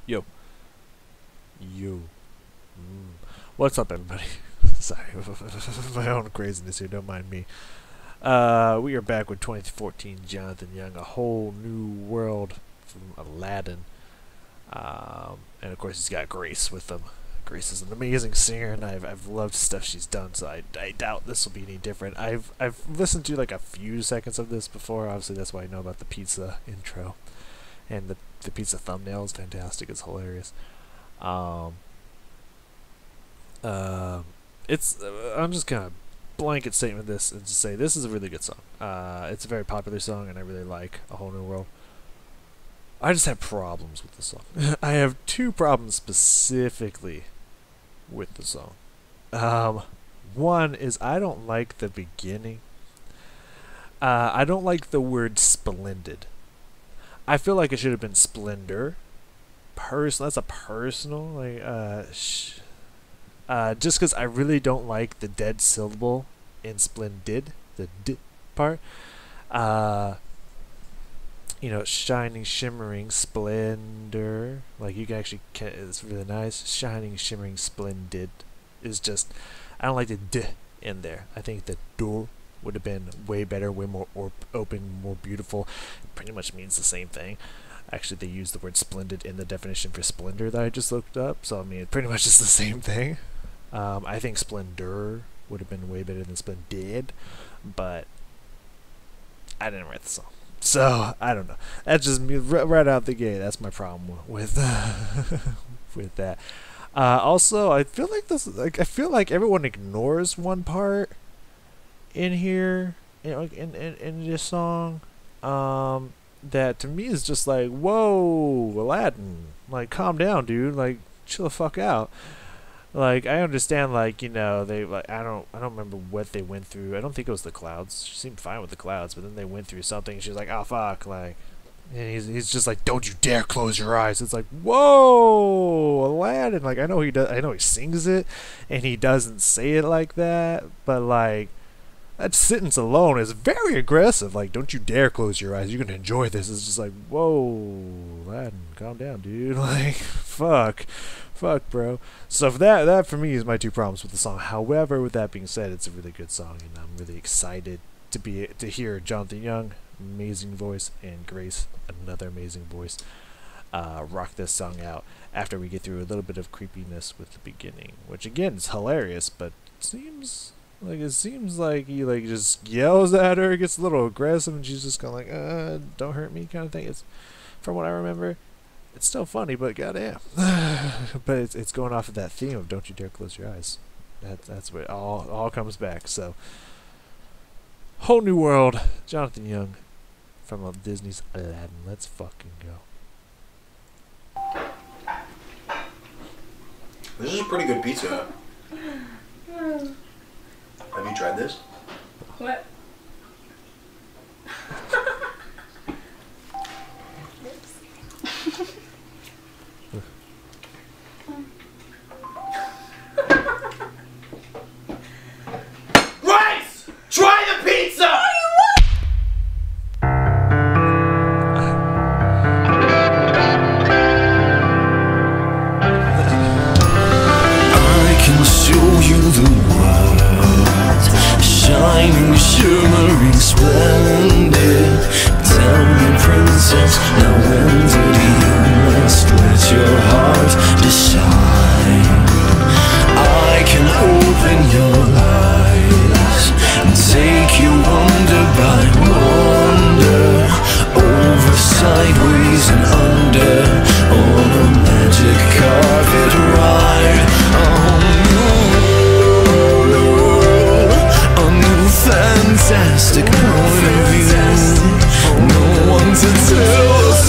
Yo. Yo. What's up, everybody? Sorry, my own craziness here, don't mind me. We are back with 2014 Jonathan Young, A Whole New World from Aladdin. And of course he's got Grace with him. Grace is an amazing singer, and I've loved stuff she's done, so I doubt this will be any different. I've listened to like a few seconds of this before. Obviously that's why I know about the pizza intro. And the pizza thumbnail is fantastic, it's hilarious. I'm just gonna blanket statement this and just say this is a really good song. It's a very popular song, and I really like A Whole New World. I just have problems with the song. I have two problems specifically with the song. One is I don't like the beginning. I don't like the word splendid. I feel like it should have been splendor. That's a personal, like, just because I really don't like the dead syllable in splendid, the d part. You know, shining, shimmering, splendor. Like, you can actually, it's really nice. Shining, shimmering, splendid is just, I don't like the d in there. I think the do would have been way better, way more open, more beautiful. It pretty much means the same thing. Actually, they use the word splendid in the definition for splendor that I just looked up. So, I mean, it pretty much is the same thing. I think splendor would have been way better than splendid, but I didn't write the song. So, I don't know. That's just me right out the gate. That's my problem with with that. Also, I feel like I feel like everyone ignores one part in here, you know, in this song. That to me is just like, whoa, Aladdin, like, calm down, dude, like, chill the fuck out. Like, I understand, like, you know, they, like, I don't remember what they went through. I don't think it was the clouds. She seemed fine with the clouds, but then they went through something, and she was like, oh, fuck, like, and he's just like, don't you dare close your eyes. It's like, whoa, Aladdin, like, I know he sings it, and he doesn't say it like that, but, like, that sentence alone is very aggressive. Like, don't you dare close your eyes. You're gonna enjoy this. It's just like, whoa, Aladdin, calm down, dude. Like, fuck, bro. So for that for me is my two problems with the song. However, with that being said, it's a really good song, and I'm really excited to hear Jonathan Young, amazing voice, and Grace, another amazing voice, rock this song out after we get through a little bit of creepiness with the beginning, which again is hilarious, but it seems like he, like, just yells at her, gets a little aggressive, and she's just kind of like, don't hurt me, kind of thing. It's, from what I remember, it's still funny, but goddamn. But it's going off of that theme of don't you dare close your eyes. That's where it all comes back. So, Whole New World, Jonathan Young from Disney's Aladdin. Let's fucking go. This is a pretty good pizza. Have you tried this? What? Rice! Try the pizza! I can show you the world, shining, shimmering, splendid. Tell me, princess, now when did you must let your heart decide? I can open your eyes and take you wonder by wonder, over, sideways, and under, on a magic carpet ride. Fantastic point of view. No one to tell us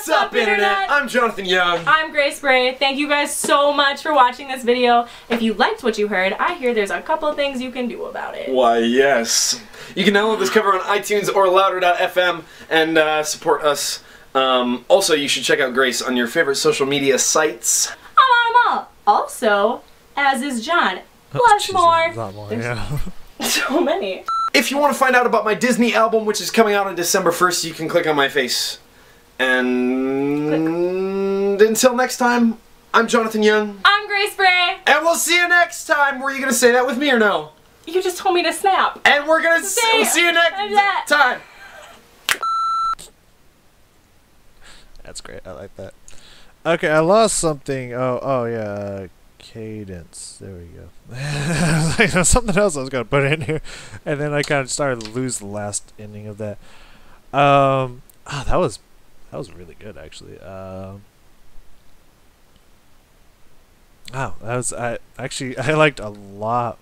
What's up, Internet? I'm Jonathan Young. I'm Grace Bray. Thank you guys so much for watching this video. If you liked what you heard, I hear there's a couple things you can do about it. Why, yes. You can download this cover on iTunes or louder.fm and support us. Also, you should check out Grace on your favorite social media sites. I'm on them all. Also, as is John. Plus Jesus, more. a lot more, There's yeah. so many. If you want to find out about my Disney album, which is coming out on December 1st, you can click on my face. And until next time, I'm Jonathan Young. I'm Grace Bray. And we'll see you next time. Were you going to say that with me or no? You just told me to snap. And we're going to Say see you next that. time. That's great. I like that. Okay, I lost something. Oh yeah, cadence. There we go. Like, there's something else I was gonna put in here, and then I kind of started to lose the last ending of that. That was really good actually. I liked a lot.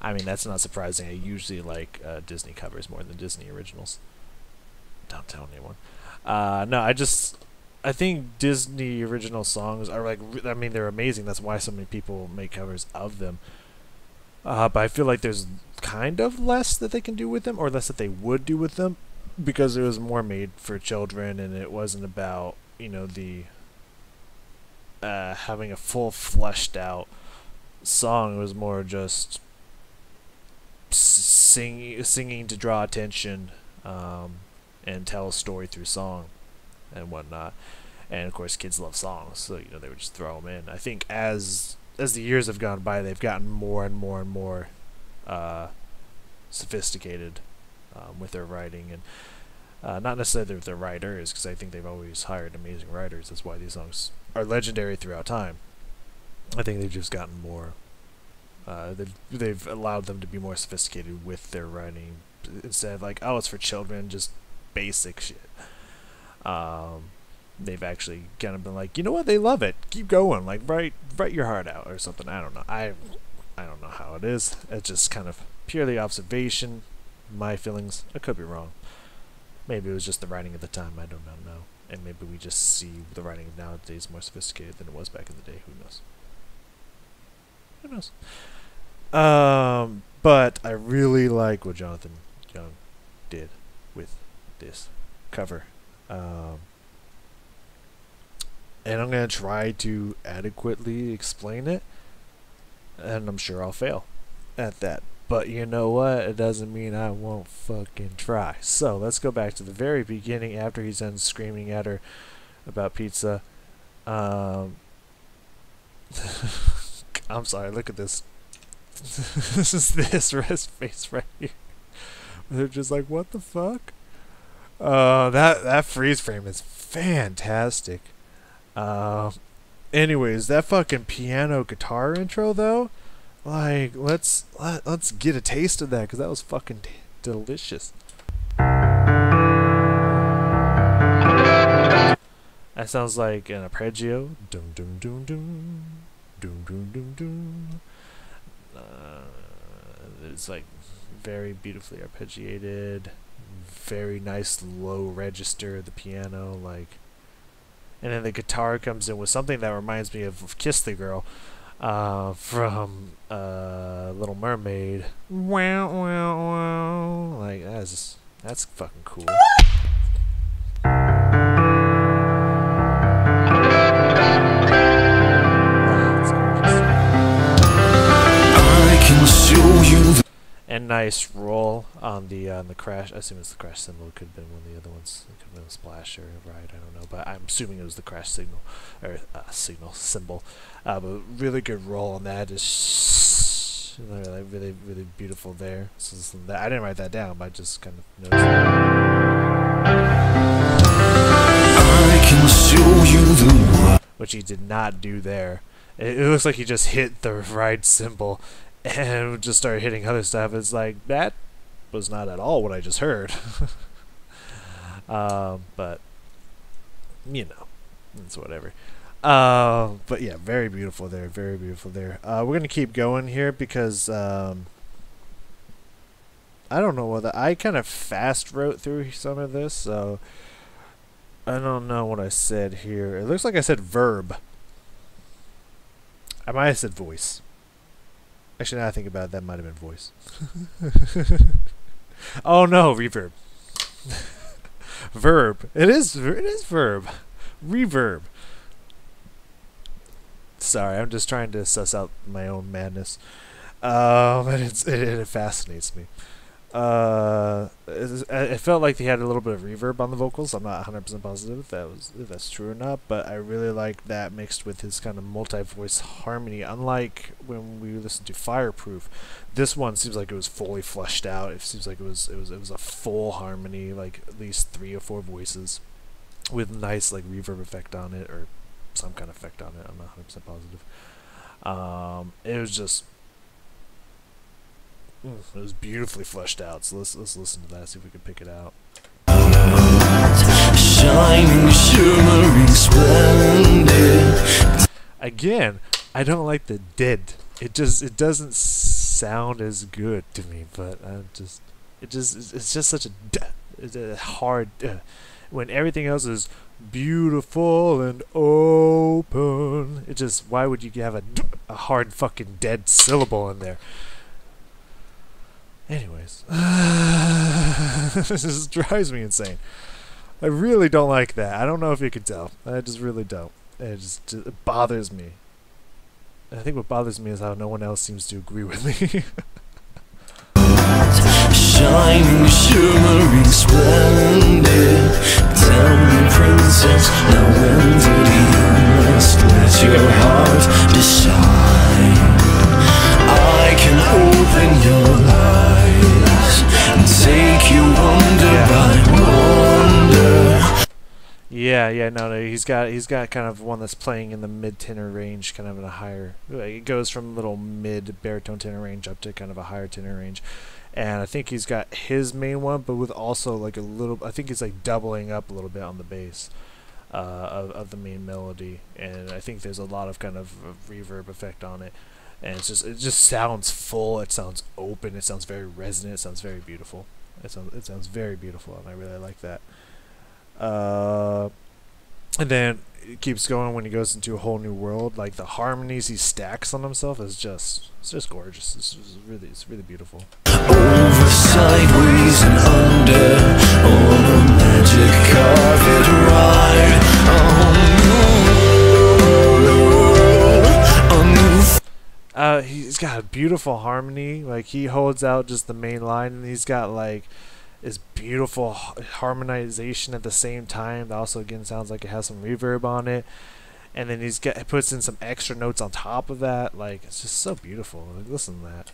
I mean, that's not surprising. I usually like Disney covers more than Disney originals. Don't tell anyone. No, I think Disney original songs are like, I mean, they're amazing. That's why so many people make covers of them. But I feel like there's kind of less that they can do with them, or less that they would do with them, because it was more made for children, and it wasn't about, you know, the having a full fleshed out song. It was more just singing to draw attention, and tell a story through song and whatnot. And of course, kids love songs, so you know they would just throw them in. I think as the years have gone by, they've gotten more and more and more sophisticated with their writing, and not necessarily with their writers, because I think they've always hired amazing writers. That's why these songs are legendary throughout time. I think they've just gotten more. They've allowed them to be more sophisticated with their writing, instead of like, oh, it's for children, just basic shit. They've actually kind of been like, you know what, they love it, keep going, like write your heart out or something. I don't know. I don't know how it is. It's just kind of purely observation, my feelings. I could be wrong. Maybe it was just the writing at the time. I don't know. And maybe we just see the writing of nowadays more sophisticated than it was back in the day. Who knows? Who knows? But I really like what Jonathan Young did with this cover. And I'm going to try to adequately explain it, and I'm sure I'll fail at that. But you know what? It doesn't mean I won't fucking try. So let's go back to the very beginning, after he's done screaming at her about pizza. I'm sorry, look at this. This is this rest face right here. They're just like, what the fuck? That freeze frame is fantastic. Anyways, that fucking piano guitar intro though, like let's get a taste of that, because that was fucking delicious. That sounds like an arpeggio. Dum dum dum dum dum dum dum dum. It's like very beautifully arpeggiated, very nice low register of the piano, like. And then the guitar comes in with something that reminds me of Kiss the Girl from Little Mermaid. Wow, wow, wow. Like, that's fucking cool. I can show you. And nice roll on the crash. I assume it's the crash symbol. It could have been one of the other ones. It could have been a splash or a ride. I don't know, but I'm assuming it was the crash signal or symbol. But really good roll on that. Is really, really, really beautiful there. So I didn't write that down, but I just kind of noticed. I can show you the world. Which he did not do there. It looks like he just hit the ride symbol and just started hitting other stuff. It's like, that was not at all what I just heard. But you know, it's whatever. But yeah, very beautiful there, very beautiful there. We're gonna keep going here because I don't know whether I kind of fast wrote through some of this, so I don't know what I said here. It looks like I said verb. I might have said voice. Actually, now I think about it, that might have been voice. Oh no, reverb. Verb. It is verb. Reverb. Sorry, I'm just trying to suss out my own madness. And it fascinates me. It felt like they had a little bit of reverb on the vocals. I'm not 100% positive if that's true or not, but I really like that mixed with his kind of multi-voice harmony. Unlike when we listened to Fireproof, this one seems like it was fully fleshed out. It seems like it was a full harmony, like at least 3 or 4 voices with nice like reverb effect on it or some kind of effect on it. I'm not 100% positive. It was just. It was beautifully fleshed out, so let's listen to that, see if we can pick it out. Shining, shimmering, splendid. Again, I don't like the dead. It doesn't sound as good to me, but it's just such a hard when everything else is beautiful and open. It just, why would you have a hard fucking dead syllable in there? Anyways, this just drives me insane. I really don't like that. I don't know if you can tell. I just really don't. It bothers me. And I think what bothers me is how no one else seems to agree with me. Shining, shimmering, splendid. Tell me, princess, now when did you must let your heart decide? I can open your eyes and take you wonder by wonder. Yeah, no, he's got kind of one that's playing in the mid tenor range, kind of in a higher. It goes from little mid baritone tenor range up to kind of a higher tenor range, and I think he's got his main one, but with also like a little. I think he's like doubling up a little bit on the bass of the main melody, and I think there's a lot of kind of reverb effect on it. And it just sounds full. It sounds open. It sounds very resonant. It sounds very beautiful. It sounds very beautiful, and I really like that. And then it keeps going when he goes into a whole new world. Like the harmonies he stacks on himself is just gorgeous. It's really beautiful. Over, sideways, and under, on a magic carpet ride. He's got a beautiful harmony. Like he holds out just the main line, and he's got like this beautiful harmonization at the same time. That also again sounds like it has some reverb on it. And then he puts in some extra notes on top of that. Like it's just so beautiful. Like, listen to that.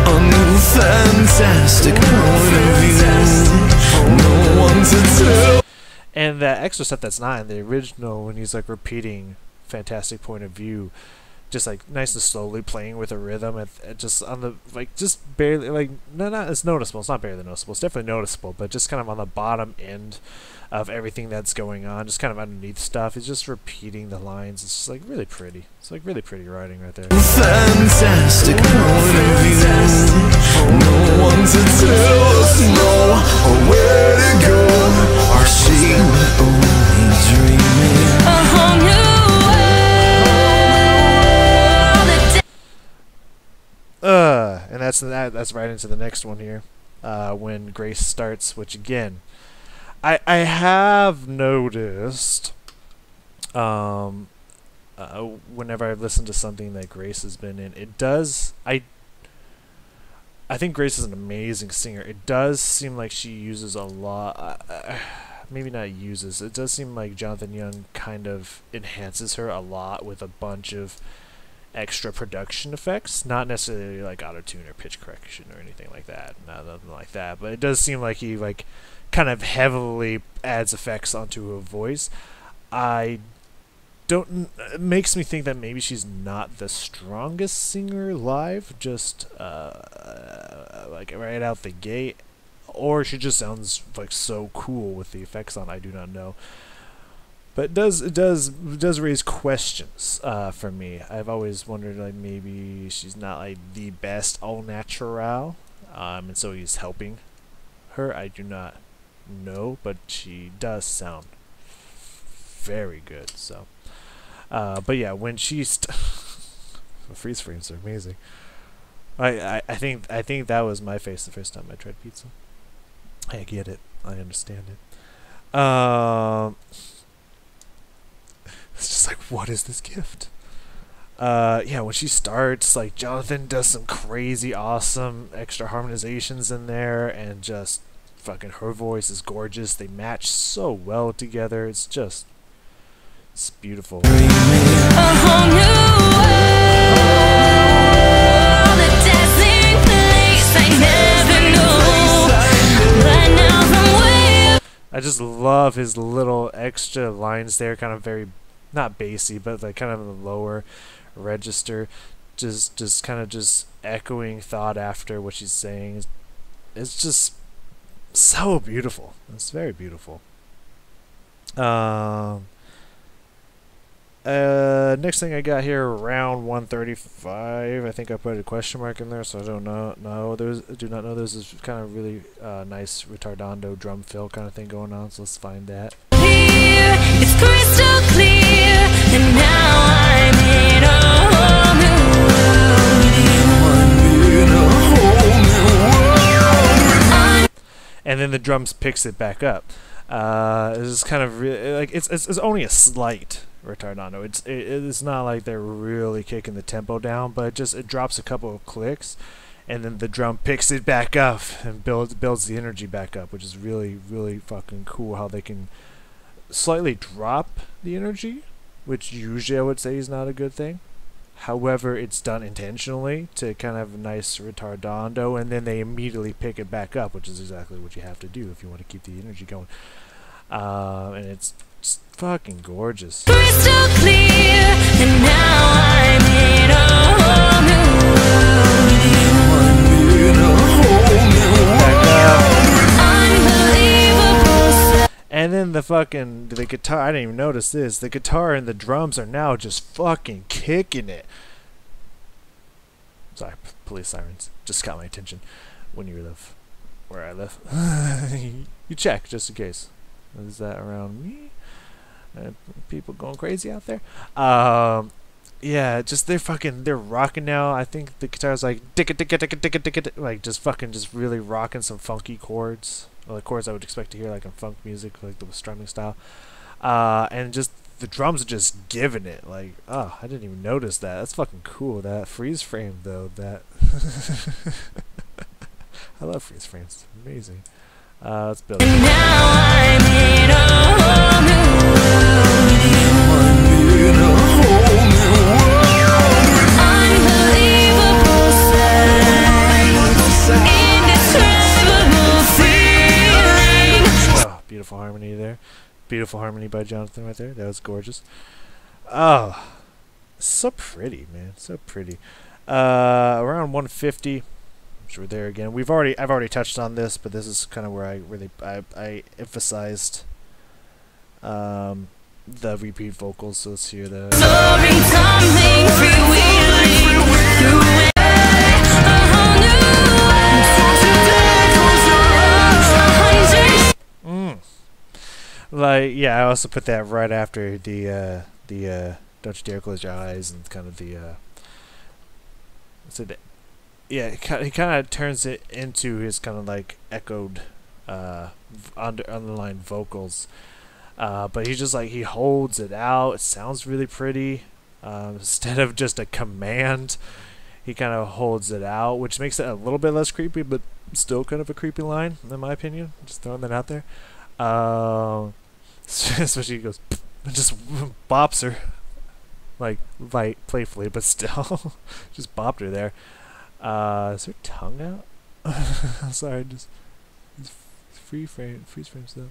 A new fantastic point of view. No one to tell. And that extra stuff that's not in the original, when he's like repeating fantastic point of view, just like nice and slowly playing with a rhythm, at just on the like just barely like not it's noticeable. It's not barely noticeable. It's definitely noticeable, but just kind of on the bottom end of everything that's going on, just kind of underneath stuff. He's just repeating the lines. It's just like really pretty. It's like really pretty writing right there. Fantastic point of view. No one to tell us no or where to go. Our secret only dreaming. A whole new world. And that's right into the next one here, when Grace starts, which again, I have noticed, whenever I've listened to something that Grace has been in, it does, I think Grace is an amazing singer. It does seem like she uses a lot, maybe not uses, it does seem like Jonathan Young kind of enhances her a lot with a bunch of extra production effects, not necessarily like auto-tune or pitch correction or anything like that, nothing like that, but it does seem like he like kind of heavily adds effects onto her voice. It makes me think that maybe she's not the strongest singer live, just like right out the gate, or she just sounds like so cool with the effects on. I do not know, but it does raise questions for me. I've always wondered, like, maybe she's not like the best au naturel, and so he's helping her, I do not know, but she does sound very good. So, but yeah, when she's freeze frames are amazing. I think that was my face the first time I tried pizza. I get it. I understand it. It's just like, what is this gift? Yeah, when she starts, like, Jonathan does some crazy awesome extra harmonizations in there, and just fucking her voice is gorgeous. They match so well together. It's beautiful. I just love his little extra lines there, kind of very, not bassy, but like kind of a lower register, just kind of just echoing thought after what she's saying. It's just so beautiful. It's very beautiful. Next thing I got here, around 135. I think I put a question mark in there, so I don't know. No, do not know. There's this kind of really nice retardando drum fill kind of thing going on. So let's find that. Here, it's crystal clear, and now I'm in a whole new world. And then the drums picks it back up. It's kind of really like it's only a slight retardando. It's not like they're really kicking the tempo down, but it drops a couple of clicks, and then the drum picks it back up and builds the energy back up, which is really, really fucking cool. How they can slightly drop the energy, which usually I would say is not a good thing. However, it's done intentionally to kind of have a nice retardando, and then they immediately pick it back up, which is exactly what you have to do if you want to keep the energy going. And it's fucking gorgeous. Crystal clear, and now I'm in a whole new world. And then the guitar, I didn't even notice this. The guitar and the drums are now just fucking kicking it. Sorry, police sirens just got my attention. When you live where I live, you check just in case. Is that around me? People going crazy out there. Yeah, just they're rocking now. I think the guitar's like like just really rocking some funky chords. Well, the chords I would expect to hear like in funk music, like the strumming style. And just the drums are just giving it. Like, oh, I didn't even notice that. That's fucking cool. That freeze frame though, that I love freeze frames. It's amazing. Let's build it. Oh, beautiful harmony there. Beautiful harmony by Jonathan right there. That was gorgeous. Oh, so pretty, man. So pretty. Around 150. I'm sure we're there again. I've already touched on this, but this is kind of where I emphasized the repeat vocals. So let's hear the. Like, yeah, I also put that right after the Don't You Dare Close Your Eyes, and kind of the yeah, he kind of turns it into his kind of like echoed underlying vocals, but he just like he holds it out. It sounds really pretty. Instead of just a command, he kind of holds it out, which makes it a little bit less creepy, but still kind of a creepy line in my opinion. Just throwing that out there. Especially he goes and just bops her, like playfully, but still just bopped her there. Is her tongue out? Sorry, just freeze frame stuff.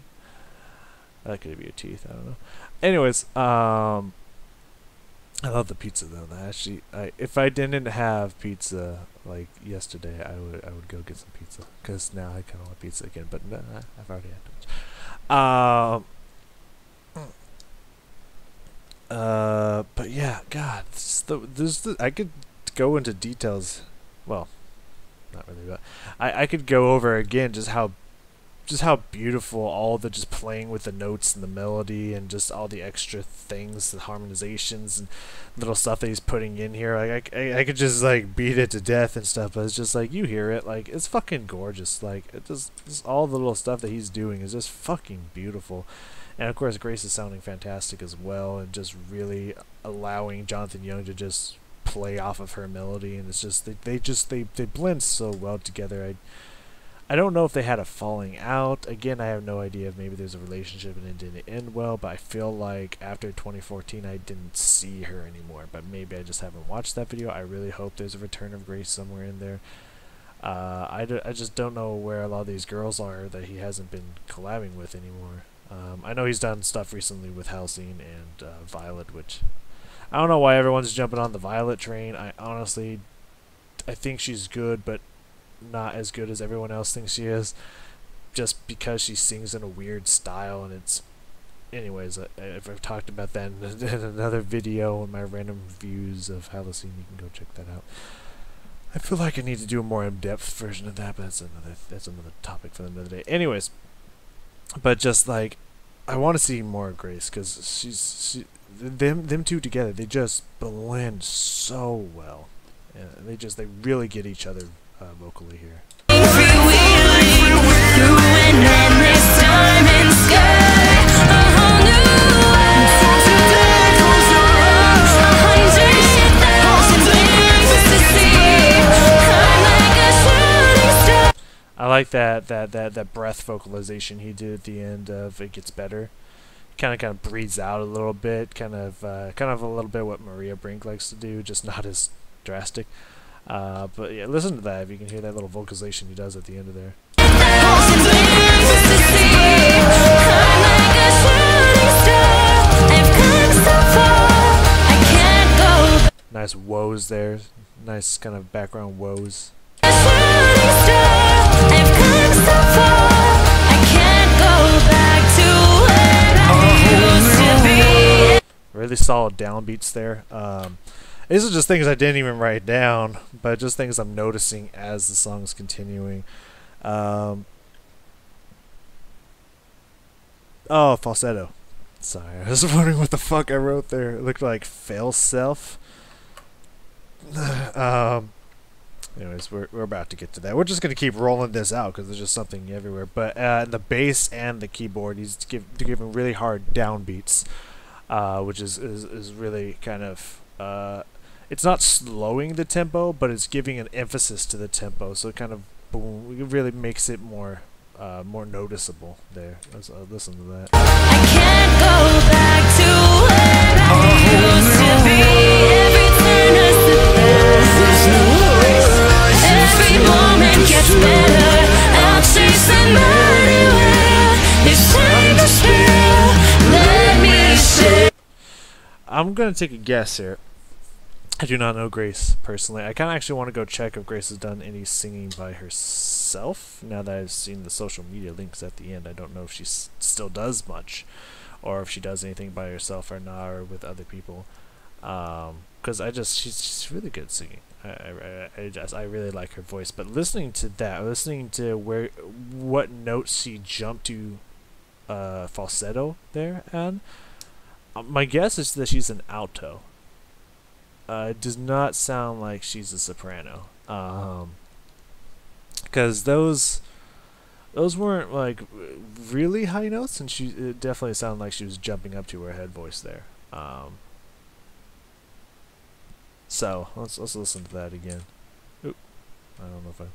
That could be your teeth. I don't know. Anyways, I love the pizza though. If I didn't have pizza like yesterday, I would go get some pizza, because now I kind of want pizza again. But nah, I've already had too much. But yeah, God, I could go into details. Well, not really, but I could go over again just how just how beautiful all the just playing with the notes and the melody and just all the extra things, the harmonizations and little stuff that he's putting in here. Like I could just like beat it to death and stuff, but it's just like you hear it, like it's fucking gorgeous. Like it just all the little stuff that he's doing is just fucking beautiful. And of course Grace is sounding fantastic as well, and just really allowing Jonathan Young to just play off of her melody, and it's just they blend so well together. I don't know if they had a falling out. Again, I have no idea if maybe there's a relationship and it didn't end well, but I feel like after 2014 I didn't see her anymore, but maybe I just haven't watched that video. I really hope there's a return of Grace somewhere in there. I just don't know where a lot of these girls are that he hasn't been collabing with anymore. I know he's done stuff recently with Halcyon and Violet, which I don't know why everyone's jumping on the Violet train. I honestly, I think she's good, but not as good as everyone else thinks she is, just because she sings in a weird style. And it's, anyways, I've talked about that in another video in my random views of Halcyon. You can go check that out. I feel like I need to do a more in-depth version of that, but that's another topic for another day. Anyways, but just like, I want to see more of Grace, because them two together, they just blend so well. And they really get each other vocally here. I like that breath vocalization he did at the end of It Gets Better. Kind of breathes out a little bit, kind of a little bit what Maria Brink likes to do, just not as drastic. But yeah, listen to that if you can hear that little vocalization he does at the end of there. Nice woes there, nice kind of background woes. Really solid downbeats there. These are just things I didn't even write down, but just things I'm noticing as the song's continuing. Oh, falsetto. Sorry, I was wondering what the fuck I wrote there. It looked like fail self. Anyways, we're about to get to that. We're just gonna keep rolling this out because there's just something everywhere. But the bass and the keyboard, he's giving really hard downbeats, which is really kind of it's not slowing the tempo, but it's giving an emphasis to the tempo. So it kind of boom, it really makes it more noticeable there. Let's listen to that. I can't go back to where I used to be. Every turn has the best. Every moment gets better. I'll chase them everywhere. It's time to spill. Let me share. I'm gonna take a guess here. I do not know Grace personally. I kind of actually want to go check if Grace has done any singing by herself. Now that I've seen the social media links at the end, I don't know if she still does much, or if she does anything by herself or not, or with other people. Because she's really good at singing. I really like her voice. But listening to that, listening to what notes she jumped to falsetto there, and my guess is that she's an alto. It does not sound like she's a soprano, because those weren't like really high notes, and it definitely sounded like she was jumping up to her head voice there. So let's listen to that again. Oop, I don't know if I.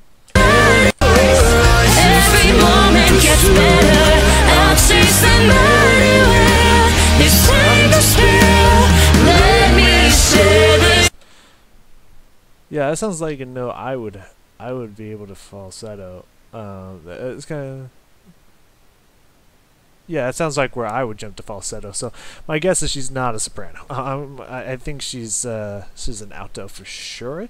Every moment gets better. I'll chase them everywhere. It's time to spill. Let me share this. Yeah, that sounds like a note I would be able to falsetto. It's kind of. Yeah, it sounds like where I would jump to falsetto. So my guess is she's not a soprano. I think she's an alto for sure.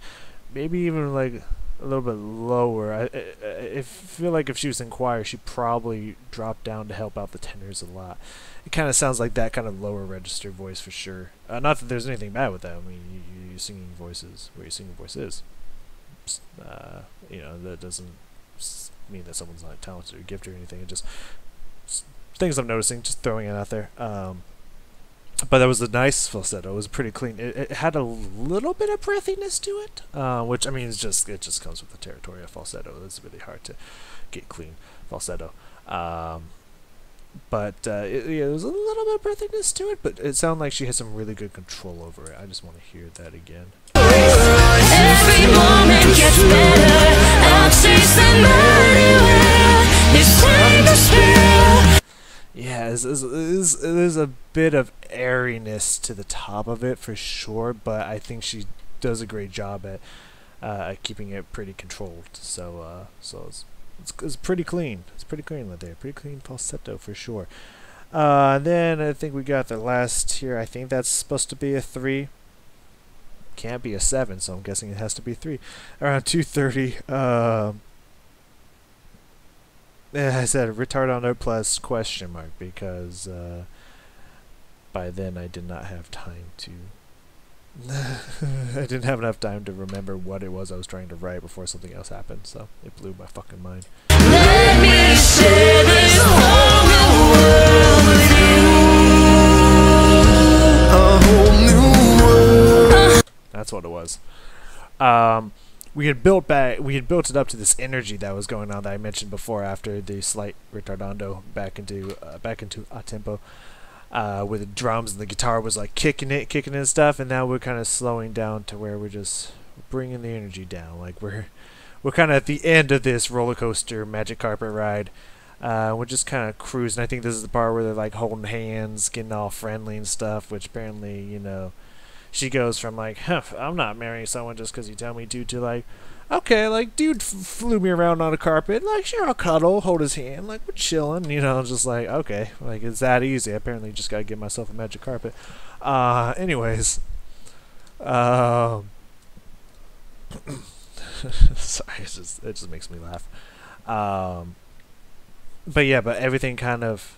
Maybe even like a little bit lower. I feel like if she was in choir, she'd probably drop down to help out the tenors a lot. It kind of sounds like that kind of lower register voice for sure. Not that there's anything bad with that. I mean, you're singing voices where your singing voice is. That doesn't mean that someone's not talented or gifted or anything. It just things I'm noticing, just throwing it out there. But that was a nice falsetto. It was pretty clean. It had a little bit of breathiness to it, which I mean, it just comes with the territory of falsetto. It's really hard to get clean falsetto. But there was a little bit of breathiness to it, but it sounded like she had some really good control over it. I just want to hear that again. Every moment gets better. I'll chase anywhere. It's time to spare. Yeah, there's a bit of airiness to the top of it for sure, but I think she does a great job at keeping it pretty controlled. So it's pretty clean. It's pretty clean right there. Pretty clean falsetto for sure. Then I think we got the last here. I think that's supposed to be a 3. Can't be a 7, so I'm guessing it has to be 3. Around 2:30. I said retardando plus question mark because by then I did not have time to I didn't have enough time to remember what it was I was trying to write before something else happened, so it blew my fucking mind. Let me share this whole new world with you. A whole new world. That's what it was. We had built it up to this energy that was going on that I mentioned before after the slight retardando back into a tempo, where the drums and the guitar was like kicking and stuff, and now we're kind of slowing down to where we're just bringing the energy down. Like we're kind of at the end of this roller coaster magic carpet ride. We're just kind of cruising. I think this is the part where they're like holding hands, getting all friendly and stuff, which apparently, you know, she goes from like, huh, I'm not marrying someone just because you tell me to like, okay, like, dude flew me around on a carpet, like, sure, I'll cuddle, hold his hand, like, we're chilling, you know, just like, okay, like, it's that easy. Apparently just gotta give myself a magic carpet. Anyways, sorry, it just makes me laugh. But yeah, but everything kind of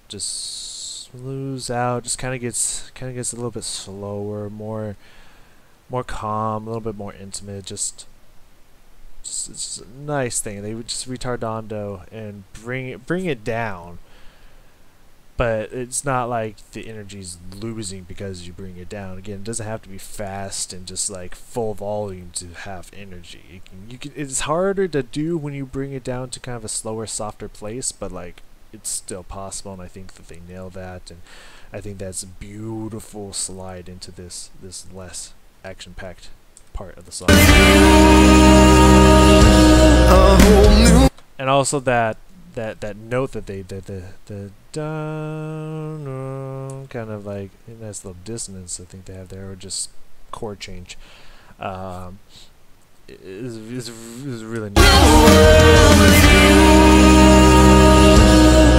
just smooths out, just kind of gets a little bit slower, more calm, a little bit more intimate. Just it's a nice thing. They would just retardando and bring it down, but it's not like the energy's losing because you bring it down. Again, it doesn't have to be fast and just like full volume to have energy. It's harder to do when you bring it down to kind of a slower, softer place, but like, it's still possible, and I think that they nail that, and I think that's a beautiful slide into this less action-packed part of the song. And also that note that the down, kind of like a nice little dissonance I think they have there, or just chord change, is really nice.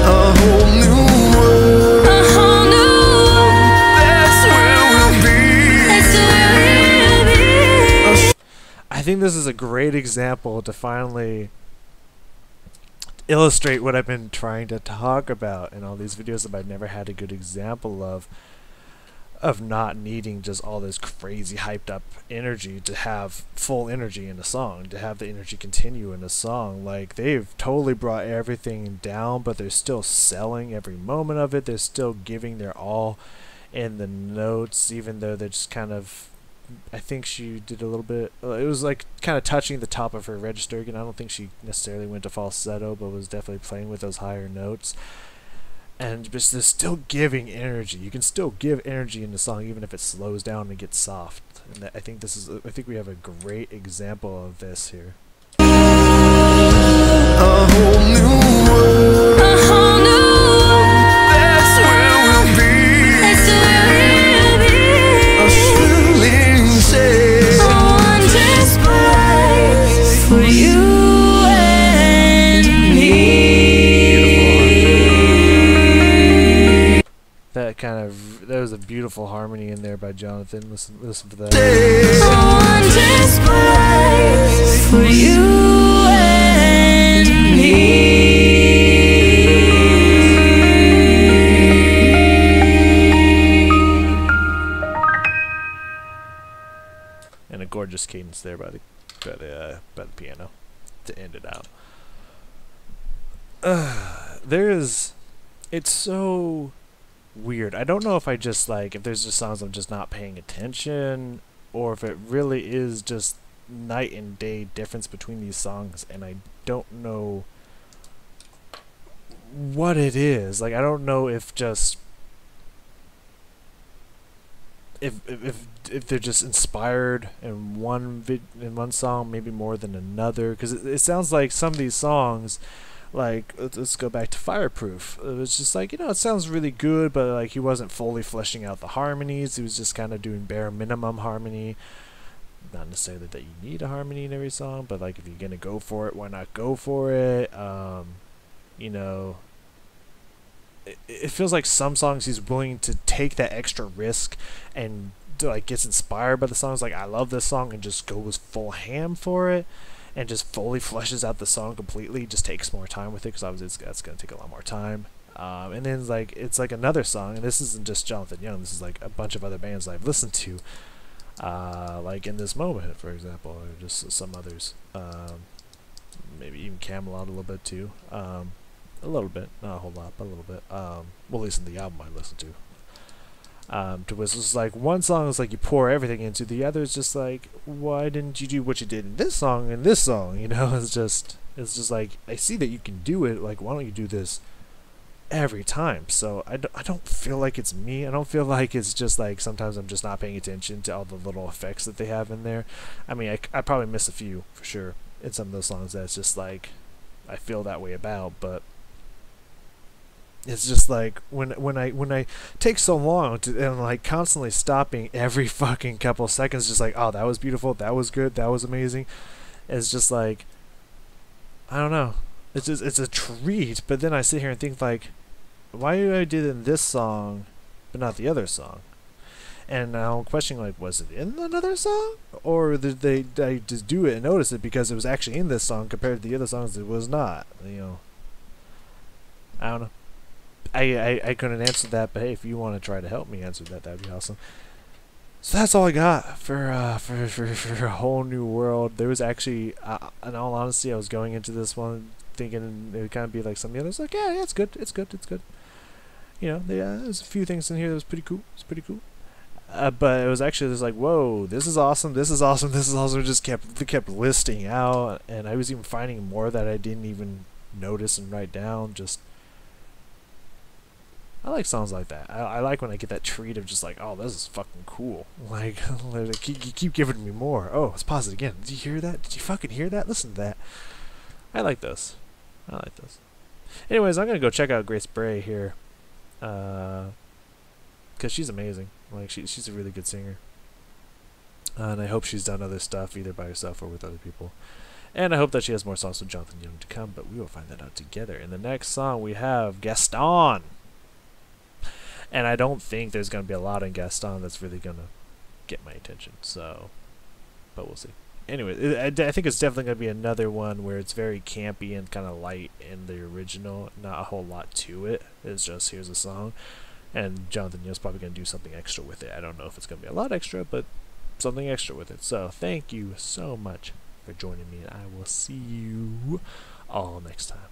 A whole new world. A whole new world. That's where we'll be. That's where we'll be. I think this is a great example to finally illustrate what I've been trying to talk about in all these videos that I've never had a good example of not needing just all this crazy hyped up energy to have full energy in a song, to have the energy continue in a song. Like, they've totally brought everything down, but they're still selling every moment of it. They're still giving their all in the notes, even though they're just kind of, I think she did a little bit, it was like kind of touching the top of her register again. I don't think she necessarily went to falsetto, but was definitely playing with those higher notes. And just they're still giving energy. You can still give energy in the song even if it slows down and gets soft. And I think we have a great example of this here. A whole new world. A whole new world. That's where we'll be. That's where we'll be. A thrilling sail. On display for you and me. There was a beautiful harmony in there by Jonathan. Listen to that. On display for you and me. And a gorgeous cadence there by the piano to end it out. there's, it's so weird. I don't know if I just like, if there's just songs I'm just not paying attention, or if it really is just night and day difference between these songs, and I don't know what it is. Like, I don't know if just if they're just inspired in in one song maybe more than another, because it sounds like some of these songs, like let's go back to Fireproof. It was just like, it sounds really good, but like he wasn't fully fleshing out the harmonies. He was just kind of doing bare minimum harmony. Not necessarily that you need a harmony in every song, but like if you're gonna go for it, why not go for it? You know, it feels like some songs he's willing to take that extra risk and like gets inspired by the songs. Like, I love this song, and just goes full ham for it, and just fully fleshes out the song completely. Just takes more time with it, because obviously that's gonna take a lot more time. And then it's like another song, and this isn't just Jonathan Young. This is like a bunch of other bands I've listened to. Like In This Moment, for example, or just some others. Maybe even Camelot a little bit too. A little bit, not a whole lot, but a little bit. Well, at least in the album I listened to. To which it's like one song is like you pour everything into, the other is just like, why didn't you do what you did in this song and this song? It's just like, I see that you can do it. Like, why don't you do this every time? So I don't feel like it's me. I don't feel like it's just like sometimes I'm just not paying attention to all the little effects that they have in there. I mean, I probably miss a few for sure in some of those songs that's just like I feel that way about, but it's just like when I take so long to, and like constantly stopping every fucking couple seconds, just like, oh, that was beautiful, that was good, that was amazing. It's just like, I don't know. It's a treat, but then I sit here and think like, why did I do it in this song, but not the other song? And now I'm questioning, like, was it in another song, or did I just do it and notice it because it was actually in this song compared to the other songs it was not? I don't know. I couldn't answer that, but hey, if you want to try to help me answer that, that'd be awesome. So that's all I got for A Whole New World. There was actually, in all honesty, I was going into this one thinking it would kind of be like some of the others. Like, yeah, it's good. There's a few things in here that was pretty cool. It's pretty cool. But it was actually just like, whoa, this is awesome. It just kept listing out, and I was even finding more that I didn't even notice and write down. Just, I like songs like that. I like when I get that treat of just like, oh, this is fucking cool. Like, you keep giving me more. Oh, let's pause it again. Did you hear that? Did you fucking hear that? Listen to that. I like those. Anyways, I'm gonna go check out Grace Bray here, because she's amazing. Like, she's a really good singer, and I hope she's done other stuff either by herself or with other people. And I hope that she has more songs with Jonathan Young to come, but we will find that out together. In the next song, we have Gaston. And I don't think there's going to be a lot in Gaston that's really going to get my attention. So, but we'll see. Anyway, I think it's definitely going to be another one where it's very campy and kind of light in the original. Not a whole lot to it. It's just, here's a song. And Jonathan Young's probably going to do something extra with it. I don't know if it's going to be a lot extra, but something extra with it. So, thank you so much for joining me. And I will see you all next time.